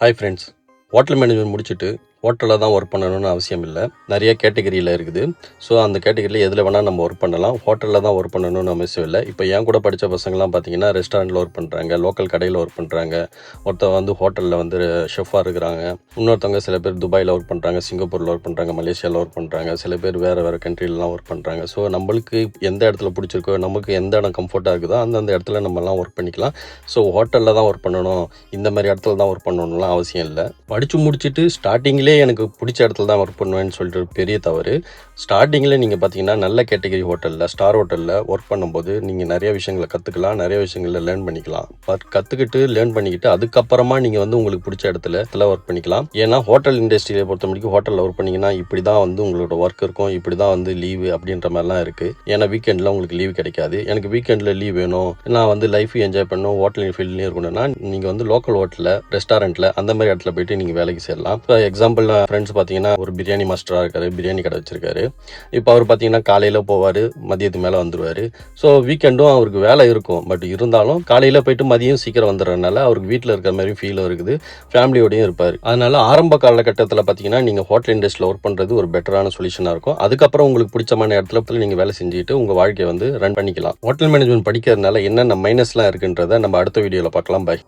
Hi friends. Hotel management முடிச்சுட்டு ஹோட்டலில் தான் ஒர்க் பண்ணணும்னு அவசியம் இல்லை. நிறைய கேட்டகரியில் இருக்குது. ஸோ அந்த கேட்டகரியில் எதில் வேணால் நம்ம ஒர்க் பண்ணலாம். ஹோட்டலில் தான் ஒர்க் பண்ணணும்னு அவசியம் இல்லை. இப்போ என் கூட படித்த பசங்கள்லாம் பார்த்தீங்கன்னா ரெஸ்டாரண்ட்டில் ஒர்க் பண்ணுறாங்க, லோக்கல் கடையில் ஒர்க் பண்ணுறாங்க. ஒருத்தர் வந்து ஹோட்டலில் வந்து ஷெஃபாக இருக்கிறாங்க. இன்னொருத்தவங்க சில பேர் துபாயில் ஒர்க் பண்ணுறாங்க, சிங்கப்பூரில் ஒர்க் பண்ணுறாங்க, மலேசியாவில் ஒர்க் பண்ணுறாங்க. சில பேர் வேறு கண்ட்ரிலலாம் ஒர்க் பண்ணுறாங்க. ஸோ நம்மளுக்கு எந்த இடத்துல பிடிச்சிருக்கோ, நமக்கு எந்த இடம் கம்ஃபர்ட்டாக இருக்குதோ அந்தந்த இடத்துல நம்மலாம் ஒர்க் பண்ணிக்கலாம். ஸோ ஹோட்டலில் தான் ஒர்க் பண்ணணும், இந்த மாதிரி இடத்துல தான் ஒர்க் பண்ணணும்லாம் அவசியம் இல்லை. படித்து முடிச்சுட்டு ஸ்டார்டிங்கிலே எனக்கு பிடிச்ச இடத்துல தான் ஒர்க் பண்ணுவேன்னு சொல்லிட்டு பெரிய தவறு. ஸ்டார்டிங்கில் நீங்கள் பார்த்தீங்கன்னா நல்ல கேட்டகரி ஹோட்டலில், ஸ்டார் ஹோட்டலில் ஒர்க் பண்ணும்போது நீங்கள் நிறைய விஷயங்களை கற்றுக்கலாம், நிறைய விஷயங்களை லேர்ன் பண்ணிக்கலாம். கற்றுக்கிட்டு லேர்ன் பண்ணிக்கிட்டு அதுக்கப்புறமா நீங்கள் வந்து உங்களுக்கு பிடிச்ச இடத்துல ஒர்க் பண்ணிக்கலாம். ஏன்னா ஹோட்டல் இண்டஸ்ட்ரியை பொறுத்த முடிக்கும் ஹோட்டலில் ஒர்க் பண்ணிங்கன்னா இப்படி தான் வந்து உங்களோட ஒர்க் இருக்கும், இப்படி தான் வந்து லீவு அப்படின்ற மாதிரிலாம் இருக்குது. ஏன்னா வீக்கெண்டில் உங்களுக்கு லீவு கிடைக்காது. எனக்கு வீக்கெண்டில் லீவ் வேணும், நான் வந்து லைஃப் என்ஜாய் பண்ணணும், ஹோட்டல் ஃபீல்ட்லேயும் இருக்கணும்னா நீங்கள் வந்து லோக்கல் ஹோட்டலில், ரெஸ்டாரண்ட்டில் அந்த மாதிரி இடத்துல போயிட்டு நீங்கள் வேலைக்கு சேரலாம். இப்போ எக்ஸாம்பிள் ஃப்ரெண்ட்ஸ் பார்த்தீங்கன்னா ஒரு பிரியாணி மாஸ்டராக இருக்காரு, பிரியாணி கடை வச்சிருக்காரு. இப்போ அவர் பார்த்தீங்கன்னா காலையில் போவார், மதியத்துக்கு மேலே வந்துடுவார். ஸோ வீக்கெண்டும் அவருக்கு வேலை இருக்கும். பட் இருந்தாலும் காலையில் போயிட்டு மதியம் சீக்கிரம் வந்துடுறதுனால அவருக்கு வீட்டில் இருக்கிற மாதிரி ஃபீலும் இருக்குது, ஃபேமிலியோடையும் இருப்பார். அதனால ஆரம்ப காலகட்டத்தில் பார்த்தீங்கன்னா நீங்கள் ஹோட்டல் இண்டஸ்ட்ரியில் ஒர்க் பண்ணுறது ஒரு பெட்டரான சொல்யூஷனாக இருக்கும். அதுக்கப்புறம் உங்களுக்கு பிடிச்சமான இடத்துல நீங்கள் வேலை செஞ்சுட்டு உங்கள் வாழ்க்கையை வந்து ரன் பண்ணிக்கலாம். ஹோட்டல் மேனேஜ்மெண்ட் படிக்கிறதுனால என்னென்ன மைனஸ்லாம் இருக்குன்றதை நம்ம அடுத்த வீடியோவில் பார்க்கலாம். பாய்.